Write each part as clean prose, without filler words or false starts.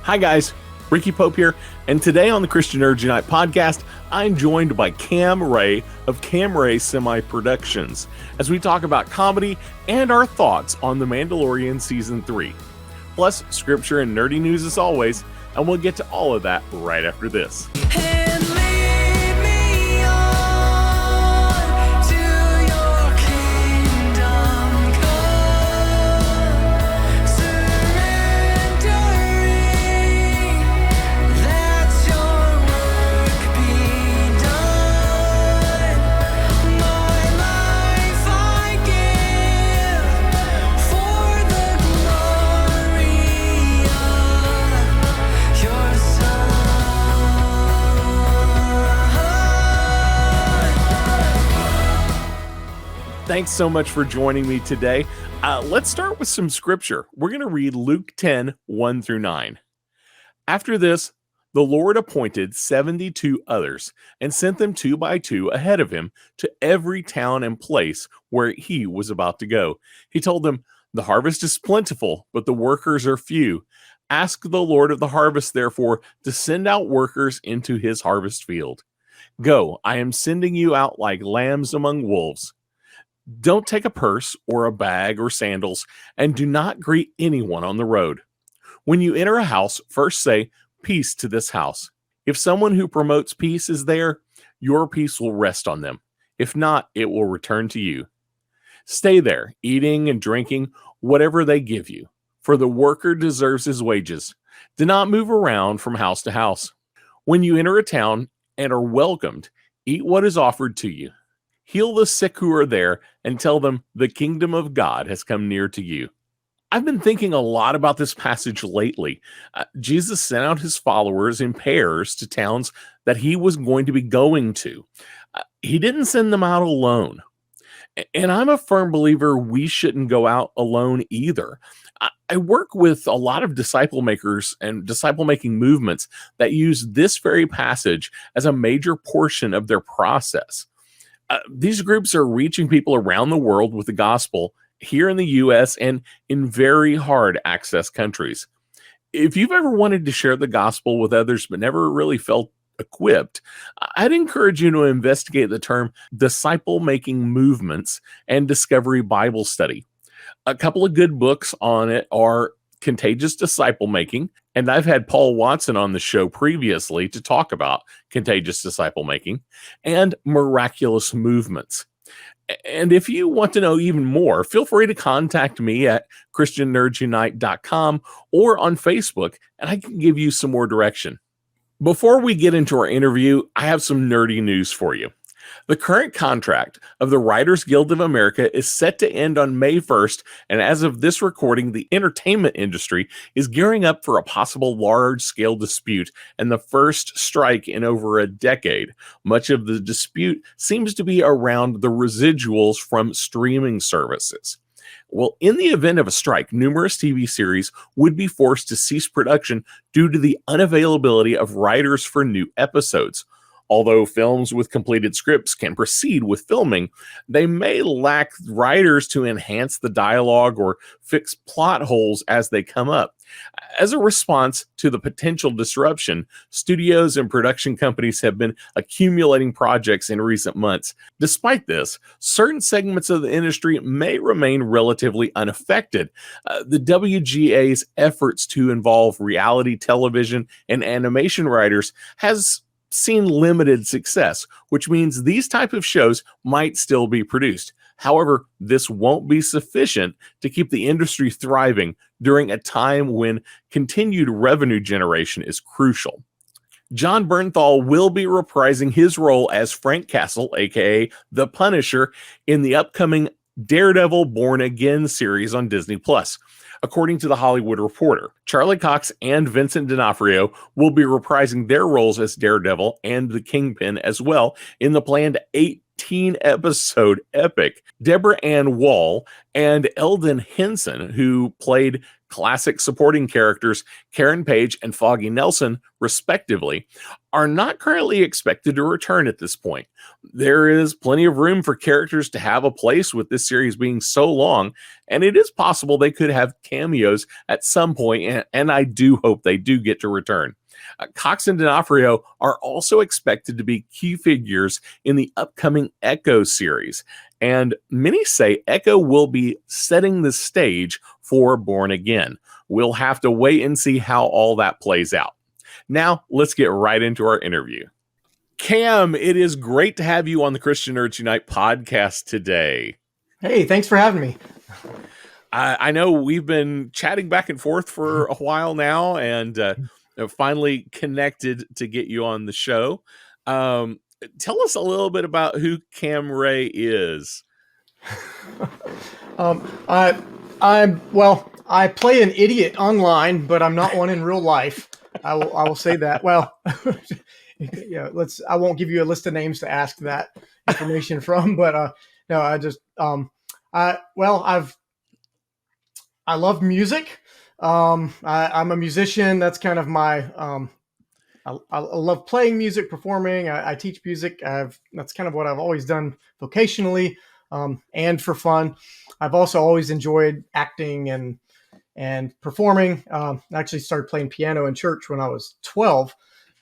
Hi guys, Ricky Pope here, and today on the Christian Nerd Unite podcast, I'm joined by Camray of Camray Semiproductions as we talk about comedy and our thoughts on The Mandalorian Season 3. Plus, scripture and nerdy news as always, and we'll get to all of that right after this. Thanks so much for joining me today. Let's start with some scripture. We're going to read Luke 10, 1 through 9. After this, the Lord appointed 72 others and sent them 2 by 2 ahead of him to every town and place where he was about to go. He told them, "The harvest is plentiful, but the workers are few. Ask the Lord of the harvest, therefore, to send out workers into his harvest field. Go, I am sending you out like lambs among wolves. Don't take a purse or a bag or sandals, and do not greet anyone on the road. When you enter a house, first say, 'Peace to this house.' If someone who promotes peace is there, your peace will rest on them. If not, it will return to you. Stay there, eating and drinking whatever they give you, for the worker deserves his wages. Do not move around from house to house. When you enter a town and are welcomed, eat what is offered to you. Heal the sick who are there and tell them the kingdom of God has come near to you." I've been thinking a lot about this passage lately. Jesus sent out his followers in pairs to towns that he was going to be going to. He didn't send them out alone. And I'm a firm believer we shouldn't go out alone either. I work with a lot of disciple makers and disciple making movements that use this very passage as a major portion of their process. These groups are reaching people around the world with the gospel here in the U.S. and in very hard access countries. If you've ever wanted to share the gospel with others but never really felt equipped, I'd encourage you to investigate the term disciple making movements and Discovery Bible Study. A couple of good books on it are Contagious Disciple Making, and I've had Paul Watson on the show previously to talk about contagious disciple making, and Miraculous Movements. And if you want to know even more, feel free to contact me at christiannerdsunite.com or on Facebook, and I can give you some more direction. Before we get into our interview, I have some nerdy news for you. The current contract of the Writers Guild of America is set to end on May 1st, and as of this recording, the entertainment industry is gearing up for a possible large-scale dispute and the first strike in over a decade. Much of the dispute seems to be around the residuals from streaming services. Well, in the event of a strike, numerous TV series would be forced to cease production due to the unavailability of writers for new episodes. Although films with completed scripts can proceed with filming, they may lack writers to enhance the dialogue or fix plot holes as they come up. As a response to the potential disruption, studios and production companies have been accumulating projects in recent months. Despite this, certain segments of the industry may remain relatively unaffected. The WGA's efforts to involve reality television and animation writers has seen limited success, which means these type of shows might still be produced. However, this won't be sufficient to keep the industry thriving during a time when continued revenue generation is crucial. John Bernthal will be reprising his role as Frank Castle, aka the Punisher, in the upcoming Daredevil Born Again series on Disney+. According to The Hollywood Reporter, Charlie Cox and Vincent D'Onofrio will be reprising their roles as Daredevil and the Kingpin as well in the planned 18-episode epic. Deborah Ann Wall and Eldon Henson, who played classic supporting characters Karen Page and Foggy Nelson, respectively, are not currently expected to return at this point. There is plenty of room for characters to have a place with this series being so long, and it is possible they could have cameos at some point, and I do hope they do get to return. Cox and D'Onofrio are also expected to be key figures in the upcoming Echo series, and many say Echo will be setting the stage for Born Again. We'll have to wait and see how all that plays out. Now, let's get right into our interview. Cam, it is great to have you on the Christian Nerds Unite podcast today. Hey, thanks for having me. I know we've been chatting back and forth for a while now, and finally connected to get you on the show. Tell us a little bit about who Camray is. I play an idiot online, but I'm not one in real life. I will say that. Well, yeah, I won't give you a list of names to ask that information from, but no, I love music. I'm a musician. That's kind of my, I love playing music, performing. I teach music. That's kind of what I've always done vocationally, and for fun. I've also always enjoyed acting and performing. I actually started playing piano in church when I was 12,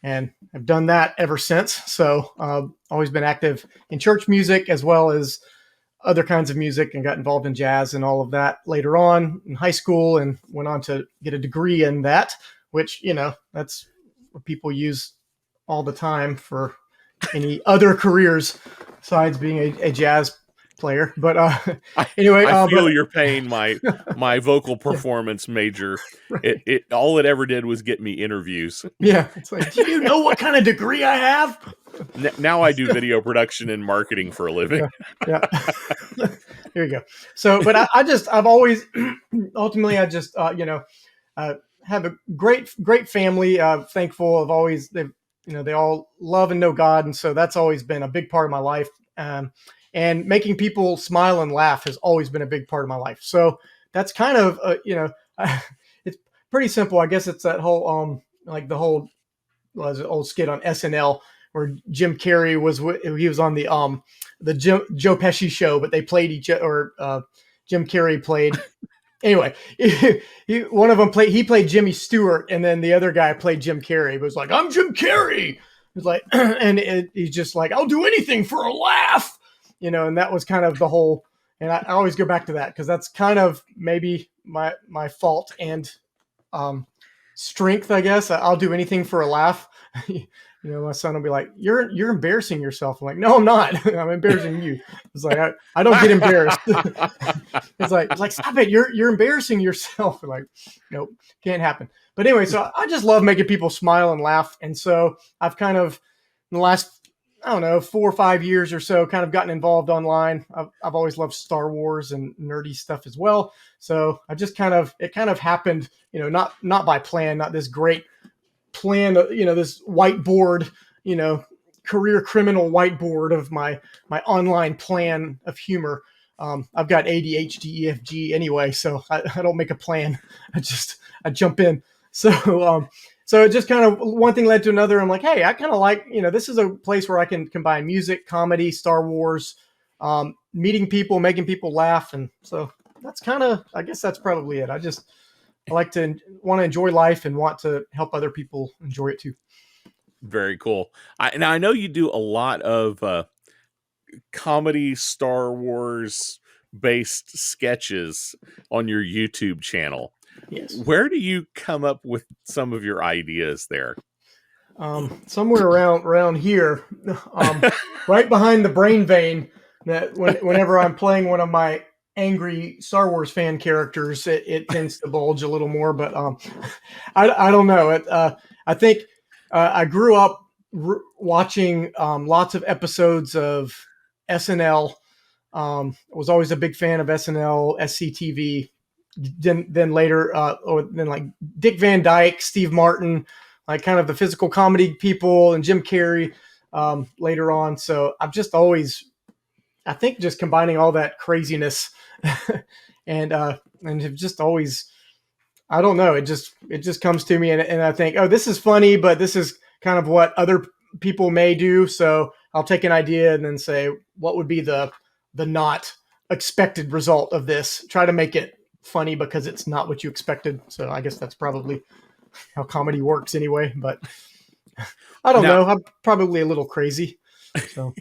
and I've done that ever since. So always been active in church music as well as other kinds of music, and got involved in jazz and all of that later on in high school, and went on to get a degree in that, which, that's what people use all the time for any other careers besides being a jazz player. But anyway, I feel you're paying my vocal performance major. Right. It all it ever did was get me interviews. Yeah, it's like, do you know what kind of degree I have? Now I do video production and marketing for a living. Yeah. Here you go. So, but I've always ultimately have a great family. Thankful of always they all love and know God, and so that's always been a big part of my life. And making people smile and laugh has always been a big part of my life. So that's kind of, it's pretty simple. I guess it's that whole, old skit on SNL where Jim Carrey he was on the Joe Pesci show, but they played Jim Carrey played, anyway, one of them played Jimmy Stewart, and then the other guy played Jim Carrey. It was like, I'm Jim Carrey. It was like, and he's just like, I'll do anything for a laugh. And that was kind of the whole, and I always go back to that because that's kind of maybe my fault and strength, I guess. I'll do anything for a laugh. My son will be like, you're embarrassing yourself. I'm like, no, I'm not. I'm embarrassing you. It's like, I don't get embarrassed. It's like, stop it. You're embarrassing yourself. Like, nope, can't happen. But anyway, so I just love making people smile and laugh. And so I've kind of, in the last, 4 or 5 years or so, kind of gotten involved online. I've always loved Star Wars and nerdy stuff as well. So I just it kind of happened, not by plan, not this great plan, this whiteboard, career criminal whiteboard of my online plan of humor. I've got ADHD, EFG anyway, so I don't make a plan. I jump in. So it just kind of one thing led to another. I'm like, hey, I kind of like, this is a place where I can combine music, comedy, Star Wars, meeting people, making people laugh. And so that's kind of, I guess that's probably it. I want to enjoy life and want to help other people enjoy it too. Very cool. I know you do a lot of comedy, Star Wars based sketches on your YouTube channel. Yes. Where do you come up with some of your ideas there? Somewhere around here, right behind the brain vein. That whenever I'm playing one of my angry Star Wars fan characters, it tends to bulge a little more. But I don't know. I think I grew up watching lots of episodes of SNL. Was always a big fan of SNL, SCTV. Then later, like Dick Van Dyke, Steve Martin, like kind of the physical comedy people, and Jim Carrey later on. So I've just always, I think, just combining all that craziness and have just always, I don't know. It just comes to me, and I think, oh, this is funny, but this is kind of what other people may do. So I'll take an idea and then say, what would be the not expected result of this? Try to make it funny because it's not what you expected. So I guess that's probably how comedy works anyway. But I don't Now, know. I'm probably a little crazy. So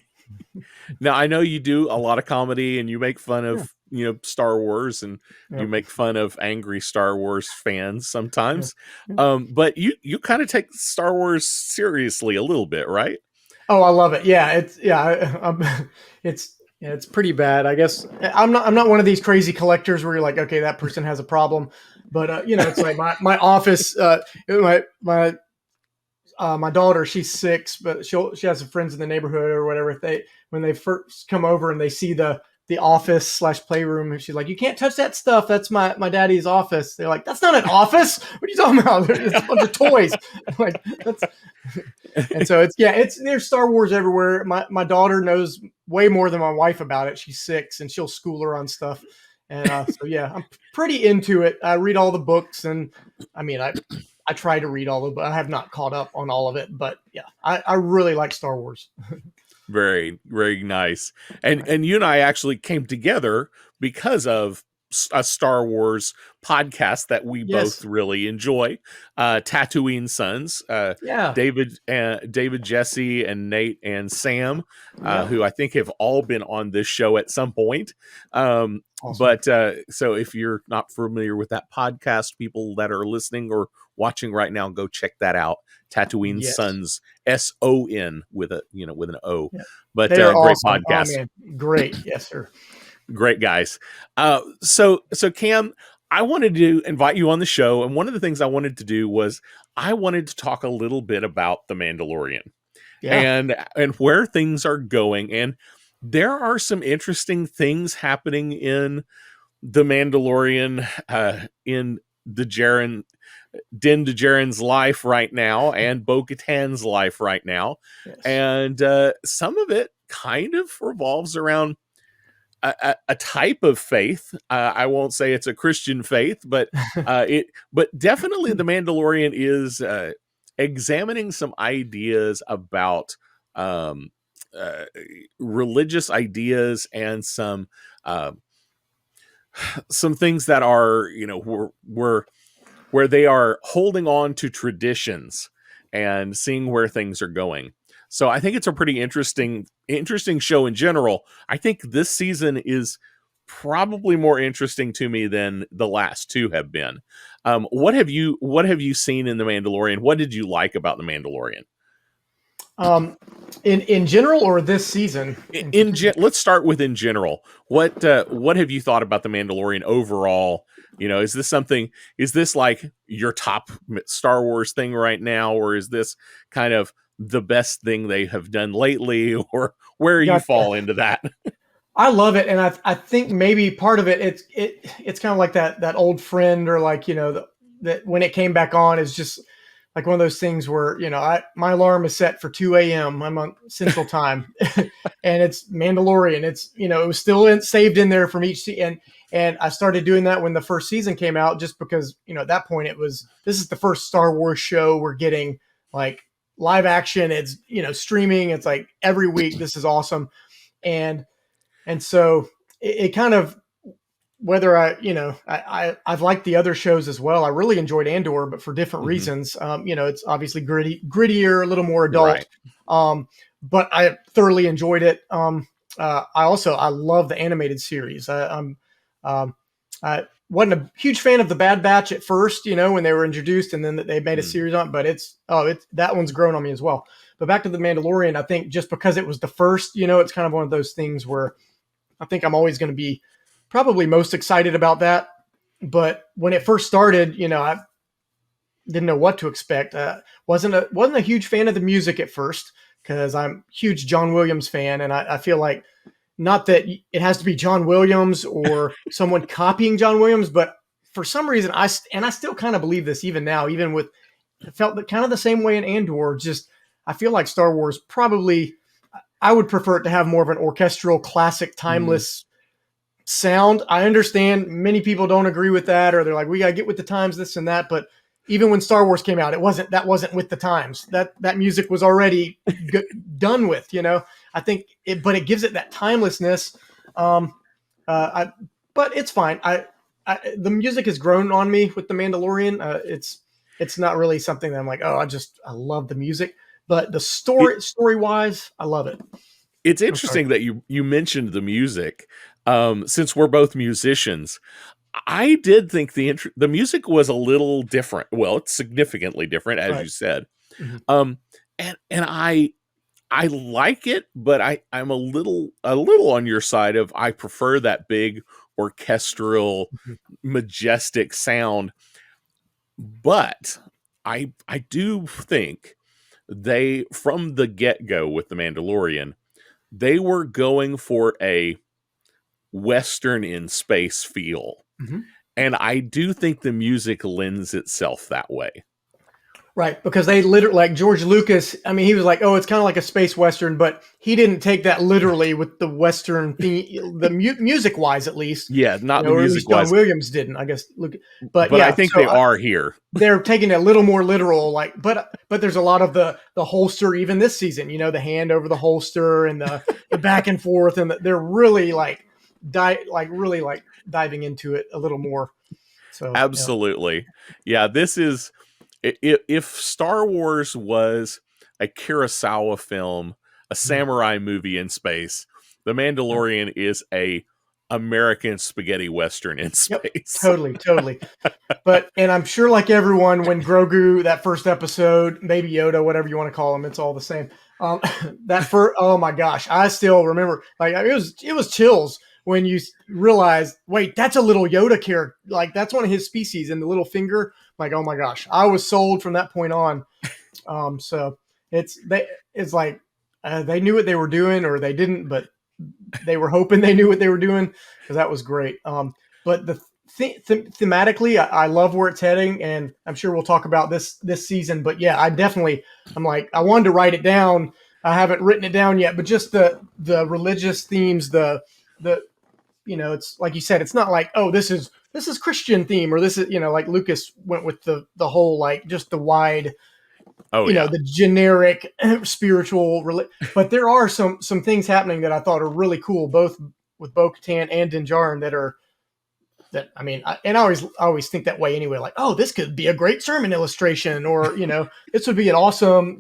now I know you do a lot of comedy and you make fun yeah, of, Star Wars, and yeah, you make fun of angry Star Wars fans yeah, sometimes. yeah. But you kind of take Star Wars seriously a little bit, right? Oh, I love it. Yeah, it's pretty bad. I guess I'm not one of these crazy collectors where you're like, okay, that person has a problem. But it's like my office. My daughter, she's 6, but she has some friends in the neighborhood or whatever. When they first come over and they see the office / playroom, and she's like, "You can't touch that stuff. That's my daddy's office." They're like, "That's not an office. What are you talking about? It's a bunch of toys." I'm like, that's. And so there's Star Wars everywhere. My daughter knows way more than my wife about it. She's 6, and she'll school her on stuff. And so yeah, I'm pretty into it. I read all the books, and I mean, I try to read all of it, but I have not caught up on all of it. But yeah, I really like Star Wars. Very, very nice. And Right. and you and I actually came together because of a Star Wars podcast that we both Yes. really enjoy. Tatooine Sons, Yeah. David, Jesse, and Nate and Sam, Yeah. who I think have all been on this show at some point. Awesome. But so if you're not familiar with that podcast, people that are listening or watching right now, go check that out. Tatooine Yes. Sons, SON, with an O. Yeah. But They are great awesome. Oh podcast, man, great. Yes, sir. great guys. So Cam, I wanted to invite you on the show, and one of the things I wanted to do was I wanted to talk a little bit about the Mandalorian Yeah. and where things are going. And there are some interesting things happening in the Mandalorian, in the Din Djarin's life right now, and Bo-Katan's life right now. Yes. And some of it kind of revolves around a type of faith. I won't say it's a Christian faith, but definitely the Mandalorian is examining some ideas about um, uh, religious ideas, and uh, some things that are, where they are holding on to traditions and seeing where things are going. So I think it's a pretty interesting show in general. I think this season is probably more interesting to me than the last two have been. What have you seen in The Mandalorian? What did you like about The Mandalorian? Um, in general or this season in particular? Let's start with in general. What have you thought about The Mandalorian overall? Is this like your top Star Wars thing right now, or is this kind of the best thing they have done lately, or where you Gotcha. fall into that? I love it, and I think maybe part of it's kind of like that old friend, or like that when it came back on is just like one of those things where my alarm is set for 2 a.m. I'm on Central Time, and it's Mandalorian. It's it was still saved in there from each and I started doing that when the first season came out, just because at that point this is the first Star Wars show we're getting, like, live action. It's streaming. It's like every week. This is awesome, and so it kind of, whether I've liked the other shows as well. I really enjoyed Andor, but for different Mhm. reasons. It's obviously grittier, a little more adult. Right. But I thoroughly enjoyed it. I love the animated series. I wasn't a huge fan of the Bad Batch at first, when they were introduced, and then they made a Mm. series on it, but it's that one's grown on me as well. But back to the Mandalorian, I think just because it was the first, it's kind of one of those things where I think I'm always going to be probably most excited about that. But when it first started, I didn't know what to expect. Wasn't a huge fan of the music at first, because I'm a huge John Williams fan, and I feel like, not that it has to be John Williams or someone copying John Williams, but for some reason I still kind of believe this even now, even with, it felt kind of the same way in Andor. Just, I feel like Star Wars probably, I would prefer it to have more of an orchestral, classic, Mm. timeless sound, I understand many people don't agree with that, or they're like, we got to get with the times, this and that. But even when Star Wars came out, that wasn't with the times. That music was already done with, I think but it gives it that timelessness. Um, I, but it's fine. The music has grown on me with the Mandalorian. It's not really something that I'm like, oh, I love the music, but the It, story wise, I love it. it's I'm sorry. interesting that you mentioned the music. Since we're both musicians, I did think the music was a little different. Well, it's significantly different, as Right. you said. Mhm. Um, and I like it, but I'm a little on your side of I prefer that big orchestral, Mhm. majestic sound. But I do think they, from the get go with the Mandalorian, they were going for a Western in space feel. Mhm. And I do think the music lends itself that way. Right, because they literally, like George Lucas, I mean, he was like, "Oh, it's kind of like a space western," but he didn't take that literally with the western theme, the music wise, at least, Yeah, not the or at music least John wise, Williams didn't, I guess. Look, but but I yeah, think they are here. they're taking it a little more literal, like, but there's a lot of the holster even this season, the hand over the holster and the back and forth, and they're really really like diving into it a little more. So yeah. Absolutely. Yeah, this is if Star Wars was a Kurosawa film, a Mhm. samurai movie in space, The Mandalorian is a American spaghetti western in Yep, space. totally, totally. And I'm sure, like everyone, when Grogu, that first episode, maybe Yoda, whatever you want to call him, it's all the same. Um, oh my gosh, I still remember, like, it was chills when you realize, wait, that's a little Yoda character, like that's one of his species, and the little finger, like, oh my gosh, I was sold from that point on. So it's like they knew what they were doing, or they didn't, but they were hoping they knew what they were doing, because that was great. But thematically, I love where it's heading, and I'm sure we'll talk about this season. But yeah, I'm like, I wanted to write it down. I haven't written it down yet, but just the religious themes, the it's like you said, it's not like, oh, this is Christian theme, or this is, like Lucas went with the whole, like, just the wide, Oh yeah. the generic spiritual, but there are some things happening that I thought are really cool, both with Bo-Katan and Din Djarin, that I mean, and I always think that way anyway. Like, oh, this could be a great sermon illustration, or this would be an awesome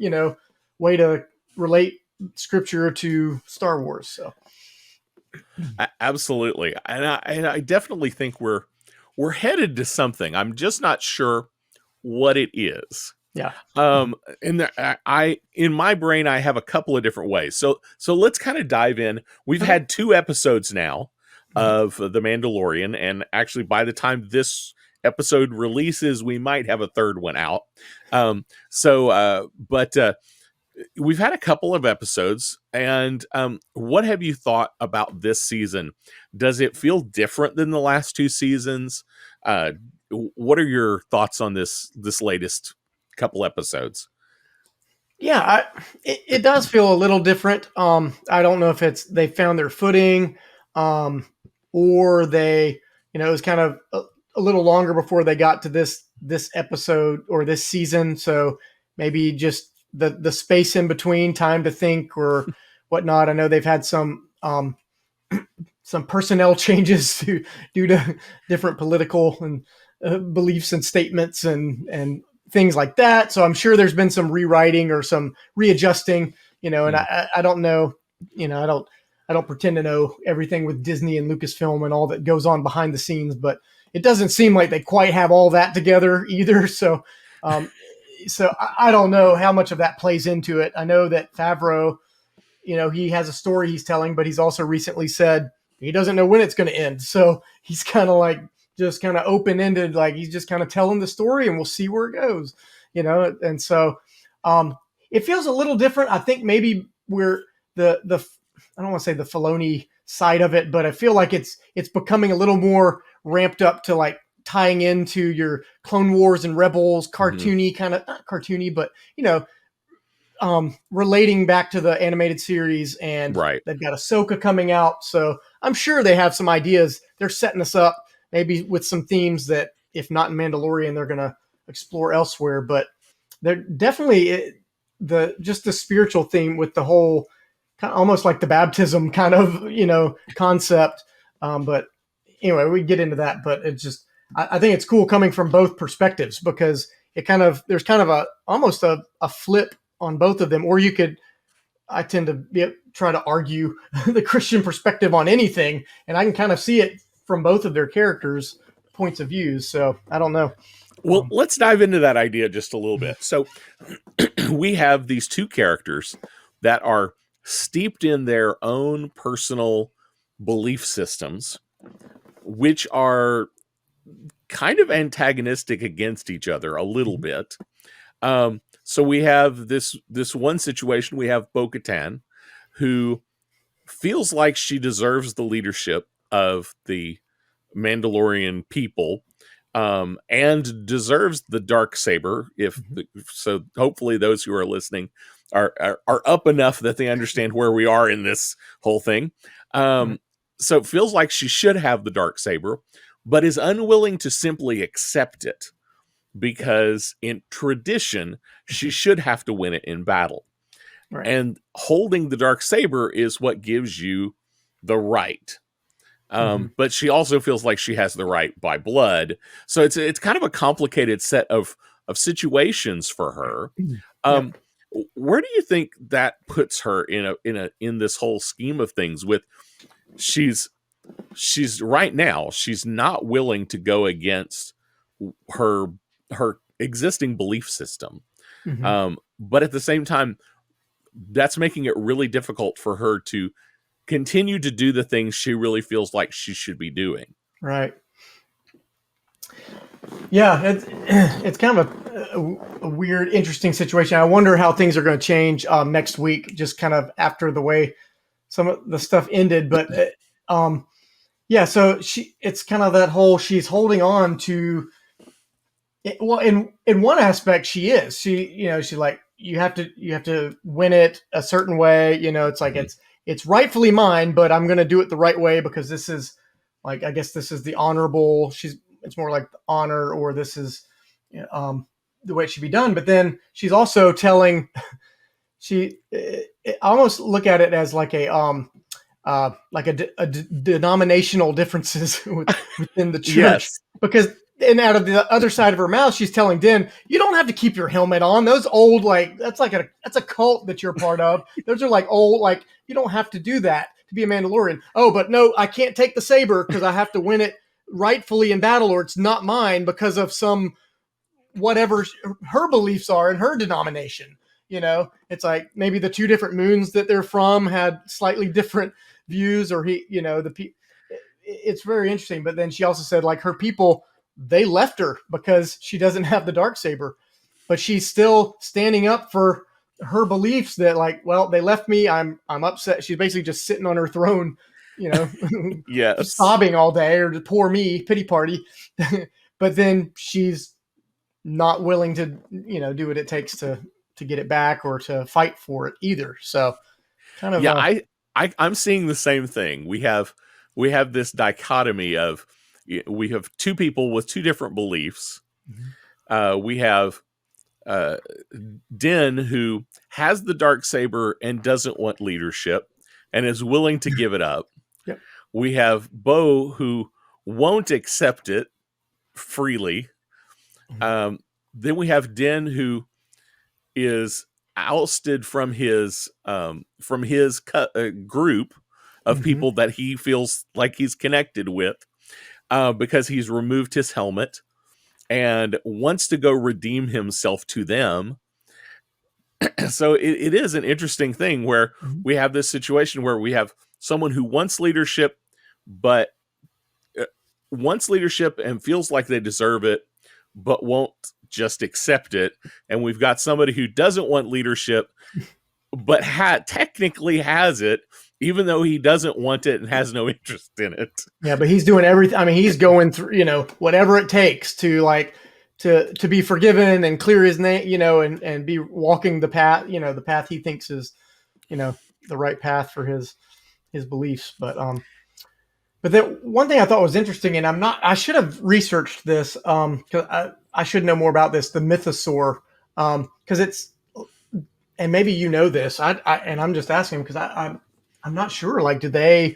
way to relate scripture to Star Wars. So Absolutely. And I definitely think we're headed to something. I'm just not sure what it is. yeah. Um, and in my brain, I have a couple of different ways. So let's kind of dive in. We've Okay. had 2 episodes now of The Mandalorian, and actually, by the time this episode releases, we might have a third one out. But we've had a couple of episodes, and what have you thought about this season? Does it feel different than the last 2 seasons? Uh, what are your thoughts on this latest couple episodes? Yeah, it does feel a little different. I don't know if it's they found their footing, um, or it was kind of a little longer before they got to this episode or this season. So maybe just the space in between, time to think or whatnot. I know they've had some personnel changes due to different political and beliefs and statements and things like that. So I'm sure there's been some rewriting or some readjusting, and Mm. I don't know, I don't pretend to know everything with Disney and Lucasfilm and all that goes on behind the scenes, but it doesn't seem like they quite have all that together either. Um, so I don't know how much of that plays into it. I know that Favreau, he has a story he's telling, but he's also recently said he doesn't know when it's going to end. So he's kind of like just kind of open ended, like he's just kind of telling the story, and we'll see where it goes, And so it feels a little different. I think maybe we're the I don't want to say the Filoni side of it, but I feel like it's becoming a little more ramped up to like tying into your Clone Wars and Rebels Mhm. cartoony kind of, not cartoony, but relating back to the animated series, and Right. they've got Ahsoka coming out. So I'm sure they have some ideas. They're setting us up maybe with some themes that, if not in Mandalorian, they're going to explore elsewhere. But they're definitely just the spiritual theme with the whole kind of almost like the baptism kind of concept. But anyway, we get into that. But it's just I think it's cool coming from both perspectives, because there's kind of almost a flip on both of them. Or I tend to try to argue the Christian perspective on anything, and I can kind of see it from both of their characters' points of views. So I don't know. Well, let's dive into that idea just a little bit. So we have these two characters that are steeped in their own personal belief systems, which are kind of antagonistic against each other a little bit. So we have this one situation. We have Bo-Katan, who feels like she deserves the leadership of the Mandalorian people, and deserves the dark saber. So hopefully those who are listening are up enough that they understand where we are in this whole thing. So it feels like she should have the dark saber, but is unwilling to simply accept it, because in tradition she should have to win it in battle. Right. And holding the dark saber is what gives you the right. But she also feels like she has the right by blood. So it's kind of a complicated set of situations for her. Where do you think that puts her in this whole scheme of things? With she's right now, she's not willing to go against her existing belief system. But at the same time, that's making it really difficult for her to continue to do the things she really feels like she should be doing. Right. Yeah, it's kind of a weird, interesting situation. I wonder how things are going to change next week, just kind of after the way some of the stuff ended. But yeah, so it's kind of that whole, she's holding on to. Well, in one aspect, she is. She's like, you have to win it a certain way. It's like it's rightfully mine, but I'm going to do it the right way, because this is, like, I guess this is the honorable. It's more like the honor, or this is the way it should be done. But then she's also telling, I almost look at it as like a denominational differences within the church. Yes. Because, and out of the other side of her mouth, she's telling Din, you don't have to keep your helmet on. Those old, like, that's a cult that you're part of. Those are like old, like, you don't have to do that to be a Mandalorian. Oh, but no, I can't take the saber because I have to win it rightfully in battle, or it's not mine because of some whatever her beliefs are in her denomination. It's like maybe the two different moons that they're from had slightly different views, or it's very interesting. But then she also said, like, her people, they left her because she doesn't have the dark saber, but she's still standing up for her beliefs that, like, well, they left me. I'm upset. She's basically just sitting on her throne, Yes. sobbing all day, or just poor me, pity party. But then she's not willing to, do what it takes to get it back, or to fight for it either. So kind of, I'm seeing the same thing. We have this dichotomy of, we have two people with two different beliefs. We have Din, who has the dark saber and doesn't want leadership and is willing to give it up. Yep. We have Bo, who won't accept it freely. Then we have Din, who is ousted from his group of people that he feels like he's connected with, because he's removed his helmet and wants to go redeem himself to them. So it is an interesting thing where we have this situation where we have someone who wants leadership, but wants leadership and feels like they deserve it, but won't just accept it. And we've got somebody who doesn't want leadership, but technically has it, even though he doesn't want it and has no interest in it. Yeah, but he's doing everything. I mean, he's going through, whatever it takes to, like, to be forgiven and clear his name, and be walking the path, the path he thinks is, the right path for his beliefs. But But then one thing I thought was interesting, and I should have researched this, because I should know more about this, the Mythosaur, because it's, and maybe you know this, and I'm just asking because I'm not sure. Like, do they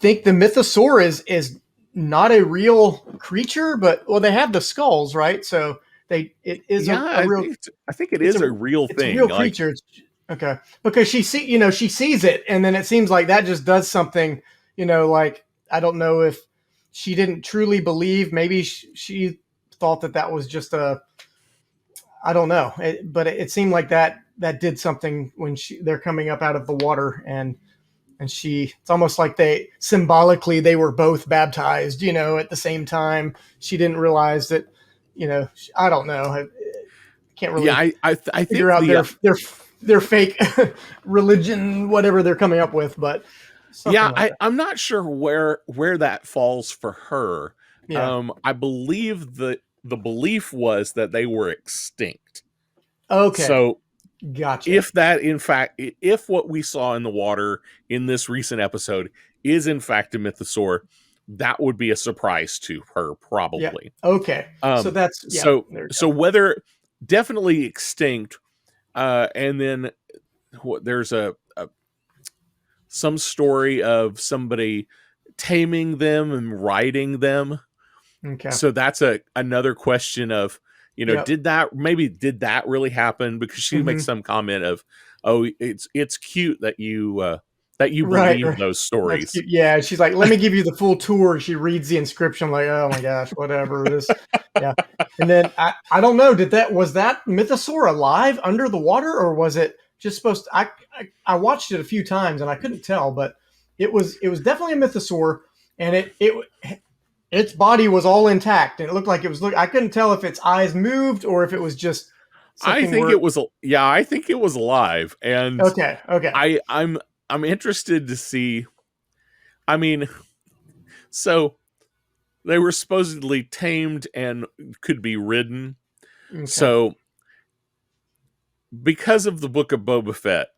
think the Mythosaur is not a real creature? But well, they have the skulls, right? So it is Yeah, a real, I think it it's is a real a thing. real Like, creature. It's, okay, because she sees it, and then it seems like that just does something. Like, I don't know if she didn't truly believe. Maybe she thought that was just a, I don't know, but it seemed like that did something when they're coming up out of the water, and it's almost like they symbolically they were both baptized, at the same time. She didn't realize that, I don't know. I can't yeah, really I figure think out their fake religion, whatever they're coming up with, but something yeah, like that. I'm not sure where that falls for her. Yeah. I believe the belief was that they were extinct. Okay. So Gotcha. if that in fact, if what we saw in the water in this recent episode is in fact a mythosaur, that would be a surprise to her Yeah. probably. Okay. So Um, that's, yeah. so There you so whether definitely extinct, and then there's a some story of somebody taming them and riding them. go. Okay. So that's another question of, Yep. did that really happen? Because she makes Hmm. some comment of, oh, it's cute that you Right. believe Right. those That's stories. cute. Yeah. She's like, let me give you the full tour. She reads the inscription, like, oh my gosh, whatever this. Yeah. And then I don't know. Was that Mythosaur alive under the water, or was it just supposed to, I watched it a few times and I couldn't tell, but it was definitely a Mythosaur, and its body was all intact, and it looked like it was, I couldn't tell if its eyes moved or if it was just I something think where, it was, yeah, I think it was alive, and okay. Okay. I I'm I'm interested to see. I mean, so they were supposedly tamed and could be ridden. Okay. So because of the book of Boba Fett,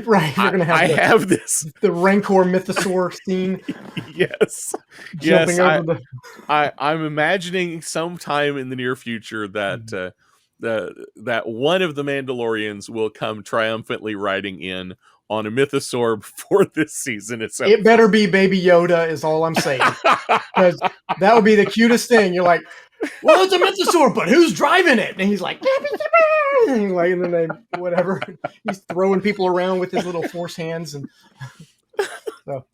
Right. You're going to have I the have this. Rancor Mythosaur scene Yes, yes. jumping over the, I'm imagining sometime in the near future that that one of the Mandalorians will come triumphantly riding in on a mythosaur before this season is it over. better be Baby Yoda, is all I'm saying, because that would be the cutest thing. You're like, well, it's a Mythosaur, but who's driving it? And he's like, and then they, whatever, he's throwing people around with his little force hands, and so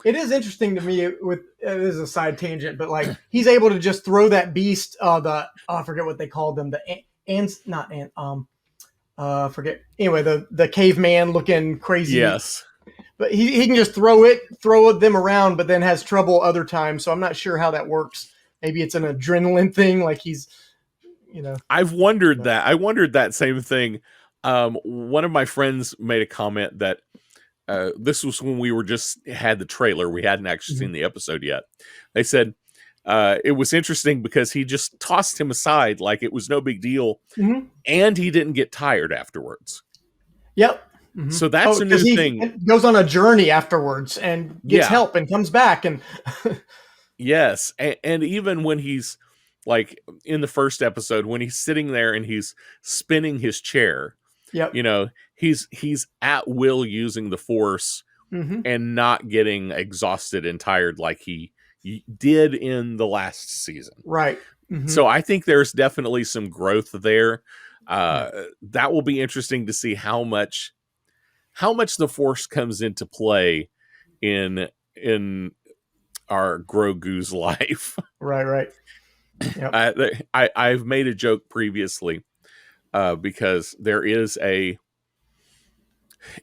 it is interesting to me. It is a side tangent, but like, he's able to just throw that beast, I forget what they called them, the ants, not ant, forget, anyway, the caveman looking crazy, Yes, but he can just throw them around, but then has trouble other times. So I'm not sure how that works. Maybe it's an adrenaline thing, like he's, you know. I've wondered But, that. I wondered that same thing. One of my friends made a comment that this was when we were just had the trailer. We hadn't actually mhm. seen the episode yet. They said it was interesting because he just tossed him aside like it was no big deal, Mhm. and he didn't get tired afterwards. Yep. Mhm. So that's Oh, a because new he thing. goes on a journey afterwards and gets Yeah. help and comes back, and Yes. And even when he's like in the first episode, when he's sitting there and he's spinning his chair, yep. he's at will using the force Hmm. and not getting exhausted and tired like he did in the last season. Right. Hmm. So I think there's definitely some growth there. Yeah. That will be interesting to see how much the force comes into play in our Grogu's life. Right. Right. Yep. I've made a joke previously because there is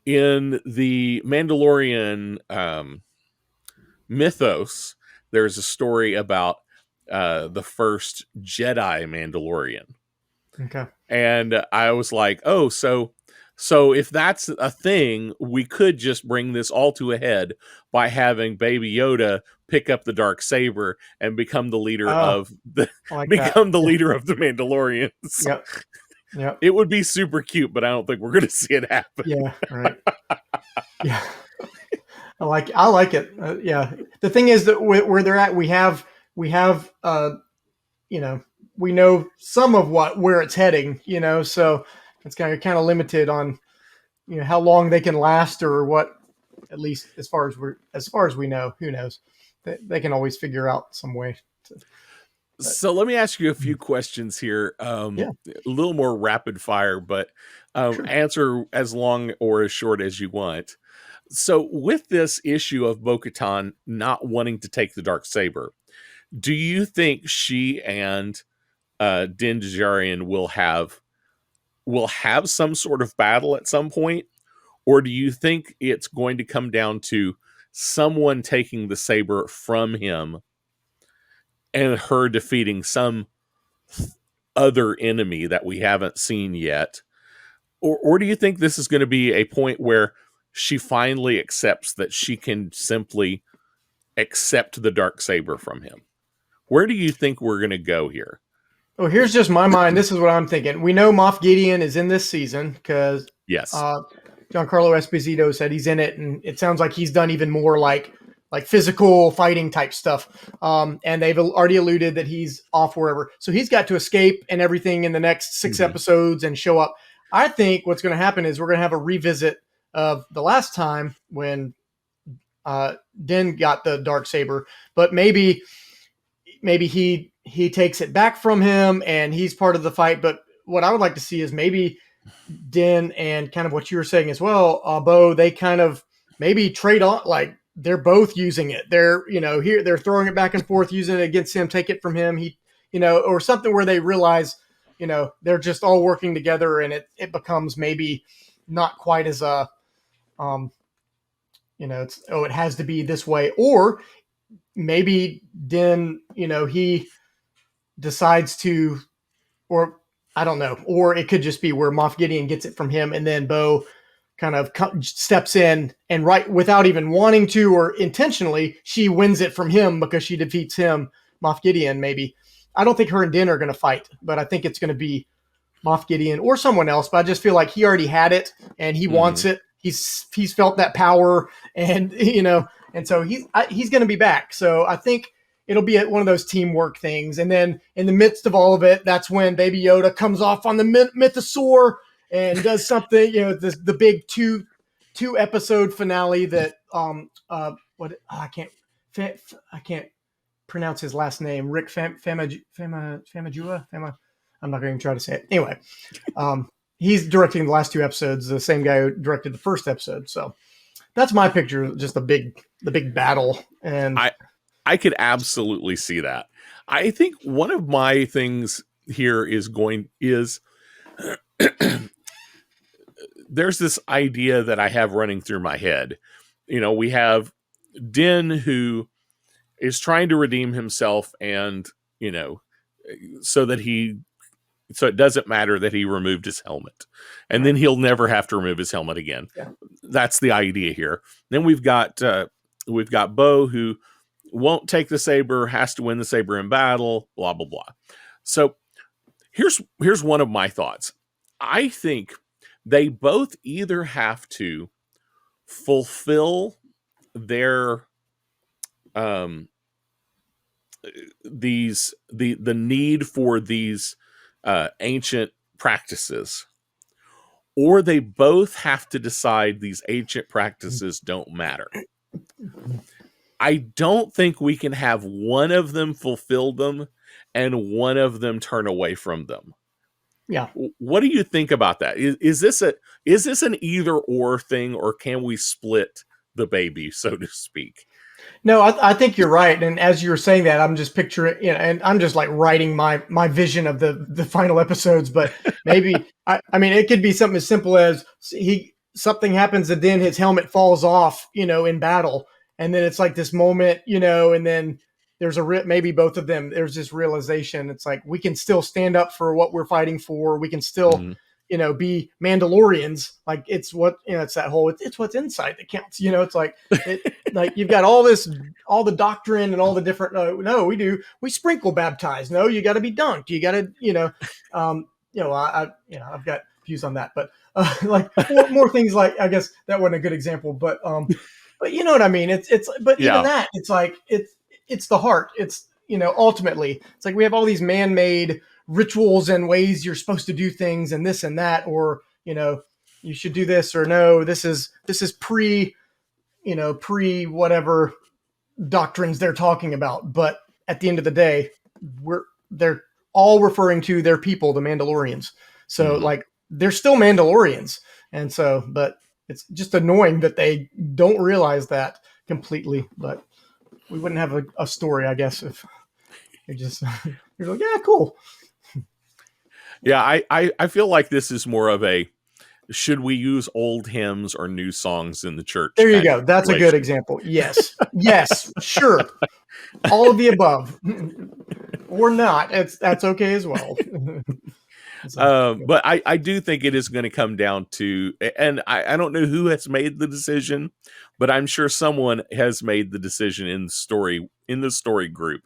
in the Mandalorian mythos, there's a story about the first Jedi Mandalorian. Okay. And I was like, oh, so if that's a thing, we could just bring this all to a head by having Baby Yoda pick up the dark saber and become the leader Oh, of the I like that. become the Yeah. leader of the Mandalorians. Yep. Yep. It would be super cute, but I don't think we're going to see it happen. Yeah. Right. Yeah. I like it. Yeah. The thing is that where they're at, we have you know, we know some of where it's heading, so it's kind of limited on, how long they can last or what, at least as far as we know, who knows? They can always figure out some way to, but So let me ask you a few questions here. yeah, A little more rapid fire, but sure. answer as long or as short as you want. So, with this issue of Bo-Katan not wanting to take the dark saber, do you think she and Din Djarin will have some sort of battle at some point, or do you think it's going to come down to someone taking the saber from him and her defeating some other enemy that we haven't seen yet? Or do you think this is going to be a point where she finally accepts that she can simply accept the dark saber from him? Where do you think we're going to go here? Well, here's just my mind. This is what I'm thinking. We know Moff Gideon is in this season because Yes. uh, Giancarlo Esposito said he's in it, and it sounds like he's done even more like physical fighting type stuff. And they've already alluded that he's off wherever, so he's got to escape and everything in the next 6 Mhm. episodes and show up. I think what's going to happen is we're going to have a revisit of the last time when Din got the dark saber, but maybe he takes it back from him and he's part of the fight. But what I would like to see is maybe Din and kind of what you were saying as well, Bo, they kind of maybe trade on, like they're both using it. They're, here they're throwing it back and forth, using it against him, take it from him. He, or something where they realize, they're just all working together and it becomes maybe not quite as um, it has to be this way. Or maybe Din, he decides to, or I don't know, or it could just be where Moff Gideon gets it from him, and then Bo kind of steps in and right without even wanting to or intentionally, she wins it from him because she defeats him, Moff Gideon. Maybe I don't think her and Din are going to fight, but I think it's going to be Moff Gideon or someone else. But I just feel like he already had it and he wants Mhm. it. He's felt that power, and and so he's going to be back. So I think it'll be one of those teamwork things. And then in the midst of all of it, that's when Baby Yoda comes off on the Mythosaur and does something. The big two episode finale that what I can't pronounce his last name. Rick Famajua. I'm not going to try to say it. Anyway, he's directing the last two episodes, the same guy who directed the first episode. So that's my picture, just the big battle. And I could absolutely see that. I think one of my things here is there's this idea that I have running through my head. We have Din who is trying to redeem himself and, so that so it doesn't matter that he removed his helmet. And then he'll never have to remove his helmet again. yeah. That's the idea here. Then we've got Bo who won't take the saber, has to win the saber in battle, blah blah blah. So here's one of my thoughts. I think they both either have to fulfill their the need for these ancient practices, or they both have to decide these ancient practices don't matter. I don't think we can have one of them fulfill them and one of them turn away from them. Yeah. What do you think about that? Is this an either or thing, or can we split the baby, so to speak? No, I think you're right. And as you were saying that, I'm just picturing, and I'm just like writing my vision of the final episodes. But maybe I mean, it could be something as simple as something happens and then his helmet falls off, in battle, and then it's like this moment, and then there's maybe both of them. There's this realization. It's like we can still stand up for what we're fighting for. We can still. Mm-hmm. Be Mandalorians. Like it's what, it's that whole, it's what's inside that counts. It's like, like you've got all the doctrine and all the different, no, we sprinkle baptize. No, you got to be dunked. You got to, I've got views on that, but like more things like, I guess that wasn't a good example, but but you know what I mean. But even Yeah. that, it's like it's the heart. It's ultimately, it's like we have all these man-made rituals and ways you're supposed to do things and this and that, or you should do this, or no, this is pre whatever doctrines they're talking about. But at the end of the day, they're all referring to their people, the Mandalorians. So Mhm. like they're still Mandalorians. And so, but it's just annoying that they don't realize that completely. But we wouldn't have a story, I guess, if they just you're like, yeah, cool. Yeah, I feel like this is more of a should we use old hymns or new songs in the church There you kind of go. That's a good situation. example. Yes. Yes. Sure. All of the above. Or not. That's okay as well. So, But I do think it is going to come down to, and I don't know who has made the decision, but I'm sure someone has made the decision in the story group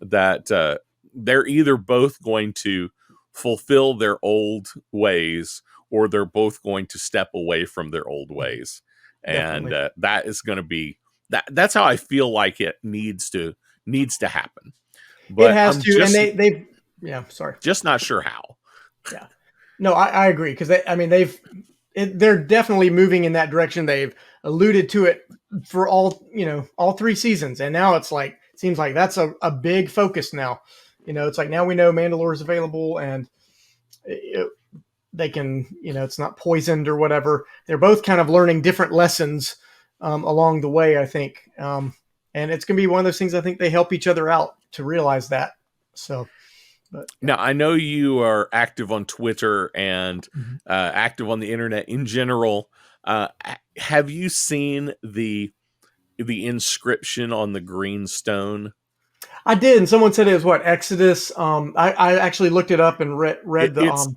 that they're either both going to fulfill their old ways or they're both going to step away from their old ways, and definitely. that is going to be that's how I feel like it needs to happen. It But has I'm to, and they've yeah, sorry. just not sure how. Yeah. No, I agree because they're definitely moving in that direction. They've alluded to it for all three seasons, and now it's like it seems like that's a big focus now. It's like now we know Mandalore is available, and it, they can it's not poisoned or whatever. They're both kind of learning different lessons along the way, I think, and it's going to be one of those things. I think they help each other out to realize that. So, but yeah. Now, I know you are active on Twitter and Mhm. active on the internet in general. Have you seen the inscription on the green stone? I did, and someone said it was what Exodus. I actually looked it up and read the It's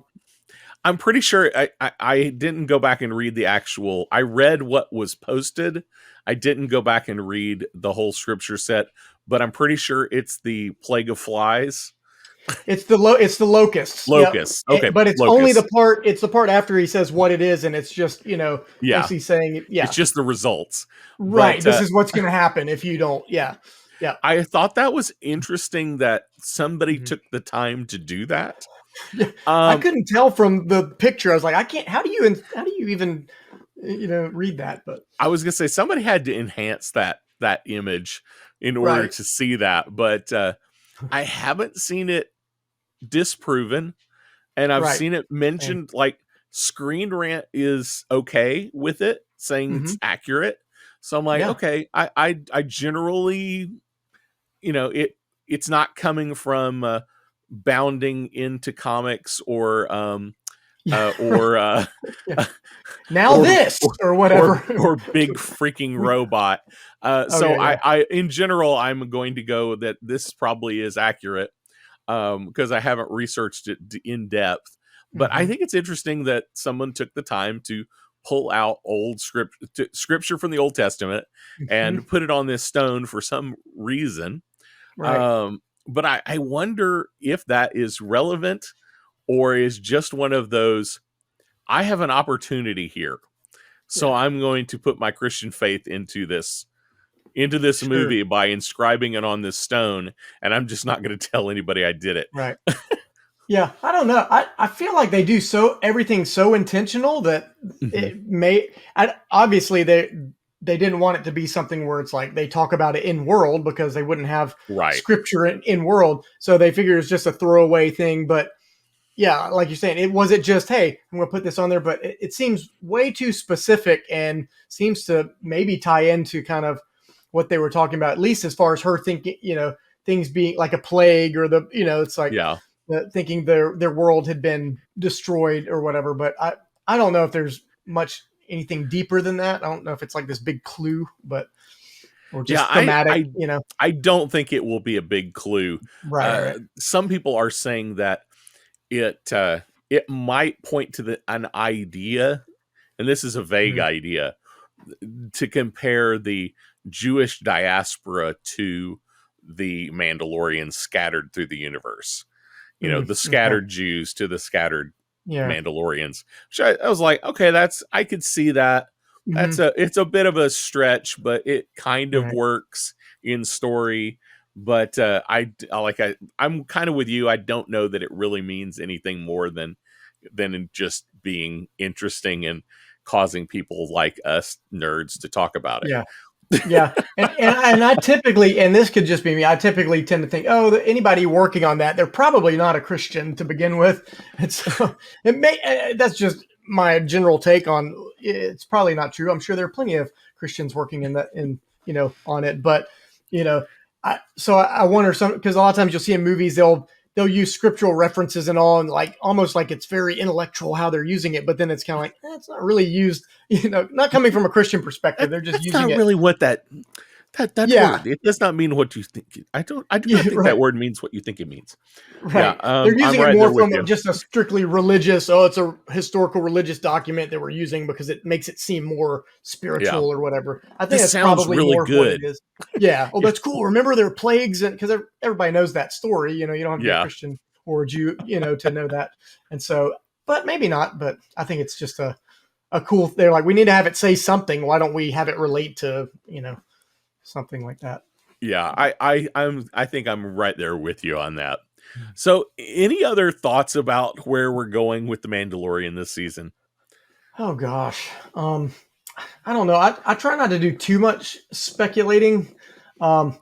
I'm pretty sure I didn't go back and read the actual. I read what was posted. I didn't go back and read the whole scripture set, but I'm pretty sure it's the plague of flies. it's the locusts. Yep. Locusts. Okay, But it's only locusts. the part after he says what it is, and it's just Yeah, basically saying it's yeah, just the results. right. But This is what's going to happen if you don't. Yeah, yeah. I thought that was interesting that somebody Mhm. took the time to do that. Yeah, I Um, couldn't tell from the picture. I was like, I can't. How do you even read that? But I was gonna say somebody had to enhance that image in order right, to see that, but I haven't seen it disproven, and I've right, seen it same. mentioned. Like Screen Rant is okay with it, saying it's Hmm. accurate. So I'm like, Yeah, okay, I generally, it's not coming from bounding into comics or yeah. Now or this or or whatever. or big freaking robot. So Okay, yeah. I in general I'm going to go that this probably is accurate because I haven't researched it in depth. But I Hmm. think it's interesting that someone took the time to pull out old scripture from the Old Testament Hmm. and put it on this stone for some reason. Right. But I wonder if that is relevant or is just one of those. I have an opportunity here, so Yeah. I'm going to put my Christian faith into this Sure. movie by inscribing it on this stone, and I'm just not going to tell anybody I did it. Right. Yeah, I don't know. I feel like they do everything so intentional that Mhm. obviously they didn't want it to be something where it's like they talk about it in world because they wouldn't have Right. scripture in world. So they figure it's just a throwaway thing. But yeah, like you're saying, it wasn't just, hey, I'm gonna put this on there, but it seems way too specific and seems to maybe tie into kind of what they were talking about, at least as far as her thinking, things being like a plague or it's like Yeah. thinking their world had been destroyed or whatever. But I don't know if there's much anything deeper than that. I don't know if it's like this big clue, but or Yeah. just thematic, I don't think it will be a big clue. Right, right, right. Some people are saying that it might point to an idea, and this is a vague Mhm. idea, to compare the Jewish diaspora to the Mandalorians scattered through the universe. The Okay. scattered Jews to the scattered Yeah. Mandalorians. Which I was like, okay, I could see that, Hmm. it's a bit of a stretch, but it kind of Right. works in story. But I'm kind of with you. I don't know that it really means anything more than in just being interesting and causing people like us nerds to talk about it. Yeah. Yeah, and I typically, and this could just be me, I typically tend to think, oh, anybody working on that, they're probably not a Christian to begin with, and so that's just my general take on. It's probably not true. I'm sure there are plenty of Christians working on it, but I wonder some, because a lot of times you'll see in movies they'll use scriptural references and all, and like almost like it's very intellectual how they're using it, but then it's kind of like it's not really used, not coming from a Christian perspective. They're just That's using not it. really what that Yeah, word. It does not mean what you think. I do not yeah, think that right, word means what you think it means. Yeah, right. They're I'm using it right there more with from you. just a strictly religious. Oh, it's a historical religious document that we're using because it makes it seem more Yeah, spiritual or whatever. I think this that's sounds probably really more of what it good. is. Yeah. Oh, that's cool. Remember there are plagues, and because everybody knows that story. You don't have to be a Yeah, Christian or a Jew, to know that. And so, but maybe not. But I think it's just a cool. They're like, we need to have it say something. Why don't we have it relate to something like that? yeah. I think I'm right there with you on that. So, any other thoughts about where we're going with the Mandalorian this season? Oh gosh. I don't know. I try not to do too much speculating. Um,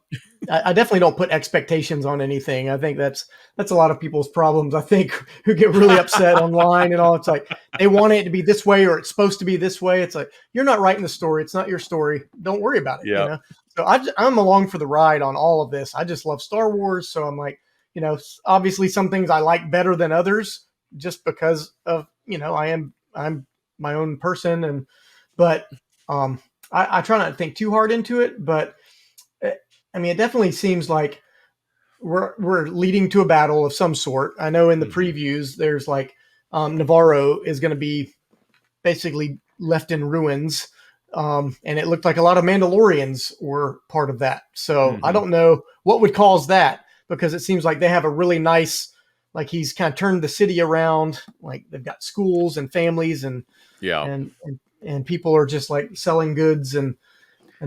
I definitely don't put expectations on anything. I think that's a lot of people's problems. I think who get really upset online and all. It's like they want it to be this way or it's supposed to be this way. It's like you're not writing the story. It's not your story. Don't worry about it. Yeah, So I'm along for the ride on all of this. I just love Star Wars, so I'm like, obviously some things I like better than others just because of I'm my own person, but I try not to think too hard into it, but I mean, it definitely seems like we're leading to a battle of some sort. I know in the hmm previews, there's like Navarro is going to be basically left in ruins, and it looked like a lot of Mandalorians were part of that. So I hmm don't know what would cause that because it seems like they have a really nice, like he's kind of turned the city around. Like they've got schools and families yeah, and people are just like selling goods and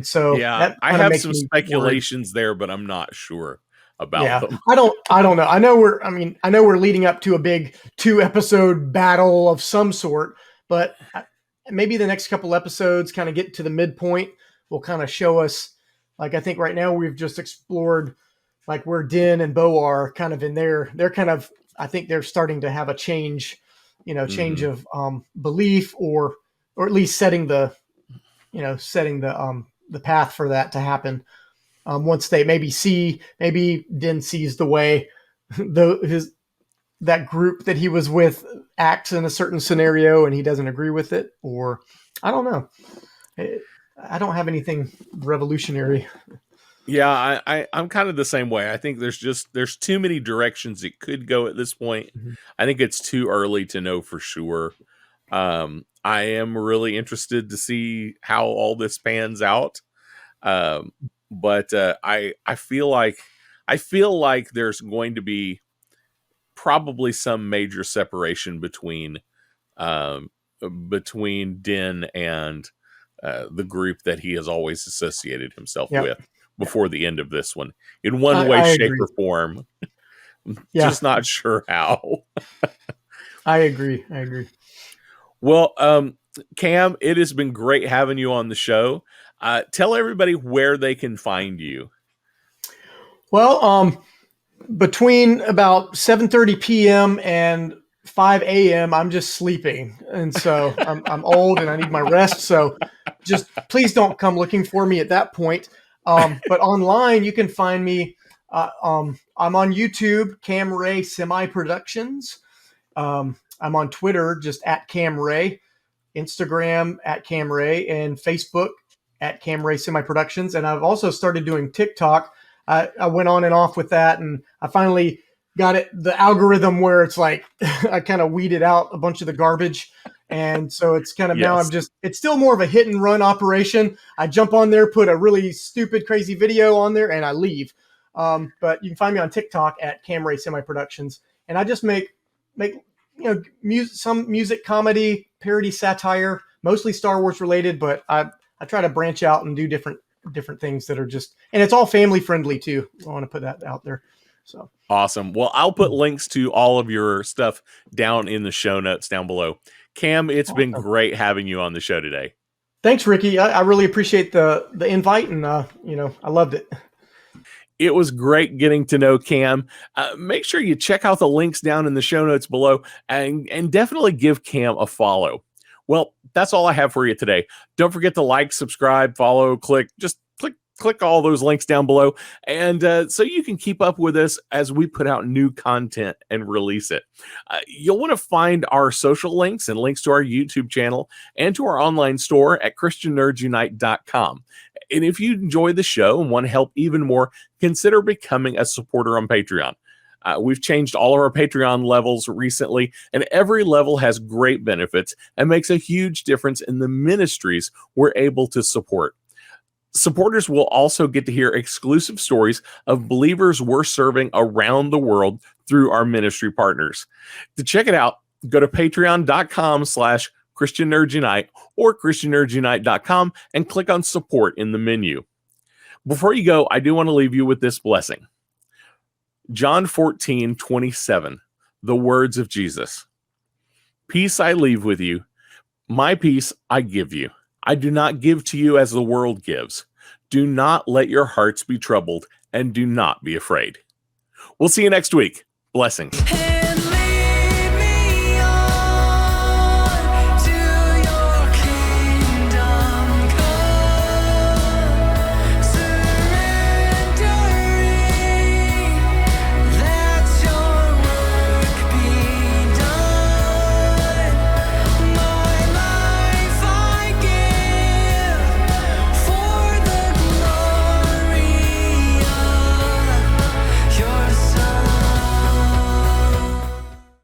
so yeah. that I kind of have makes some me worried. speculations there, but I'm not sure about Yeah. them. I don't know. I know we're leading up to a big 2 episode battle of some sort, but maybe the next couple episodes kind of get to the midpoint will kind of show us, like, I think right now we've just explored like where Din and Bo are kind of in they're kind of, I think they're starting to have a change hmm of belief or at least setting the path for that to happen. Once they maybe Din sees the way his that group that he was with acts in a certain scenario and he doesn't agree with it, or I don't know. I don't have anything revolutionary. Yeah, I'm kind of the same way. I think there's too many directions it could go at this point. Mhm. I think it's too early to know for sure. I am really interested to see how all this pans out. Um, but I feel like there's going to be probably some major separation um, between Din and the group that he has always associated himself Yep. with Yeah. before the end of this one, in one way, I shape, agree. or form. Yeah, Just not sure how. I agree. I agree. Well, Cam, it has been great having you on the show. Tell everybody where they can find you. Well, between about 7:30 p.m. and 5 a.m. I'm just sleeping. And so I'm old and I need my rest. So just please don't come looking for me at that point. But online, you can find me. I'm on YouTube, Camray Semiproductions. I'm on Twitter, just at Camray, Instagram at Camray, and Facebook at Camray Semi Productions. And I've also started doing TikTok. I went on and off with that, and I finally got the algorithm where it's like I kind of weeded out a bunch of the garbage. And so it's kind of now Yes. it's still more of a hit and run operation. I jump on there, put a really stupid, crazy video on there, and I leave. But you can find me on TikTok at Camray Semi Productions, and I just make some music comedy, parody, satire, mostly Star Wars related, but I try to branch out and do different things that are just, and it's all family friendly too. I want to put that out there. So awesome. Well, I'll put links to all of your stuff down in the show notes down below. Cam, it's been great having you on the show today. Thanks, Ricky. I really appreciate the invite, and I loved it. It was great getting to know Cam. Make sure you check out the links down in the show notes below, and definitely give Cam a follow. Well, that's all I have for you today. Don't forget to like, subscribe, follow, click all those links down below, and so you can keep up with us as we put out new content and release it. You'll want to find our social links and links to our YouTube channel and to our online store at ChristianNerdsUnite.com. And if you enjoy the show and want to help even more, consider becoming a supporter on Patreon. We've changed all of our Patreon levels recently, and every level has great benefits and makes a huge difference in the ministries we're able to support. Supporters will also get to hear exclusive stories of believers we're serving around the world through our ministry partners. To check it out, go to patreon.com/ChristianNerdsUnite or ChristianNerdsUnite.com and click on support in the menu. Before you go, I do want to leave you with this blessing. John 14:27, the words of Jesus. Peace I leave with you, my peace I give you. I do not give to you as the world gives. Do not let your hearts be troubled, and do not be afraid. We'll see you next week. Blessings.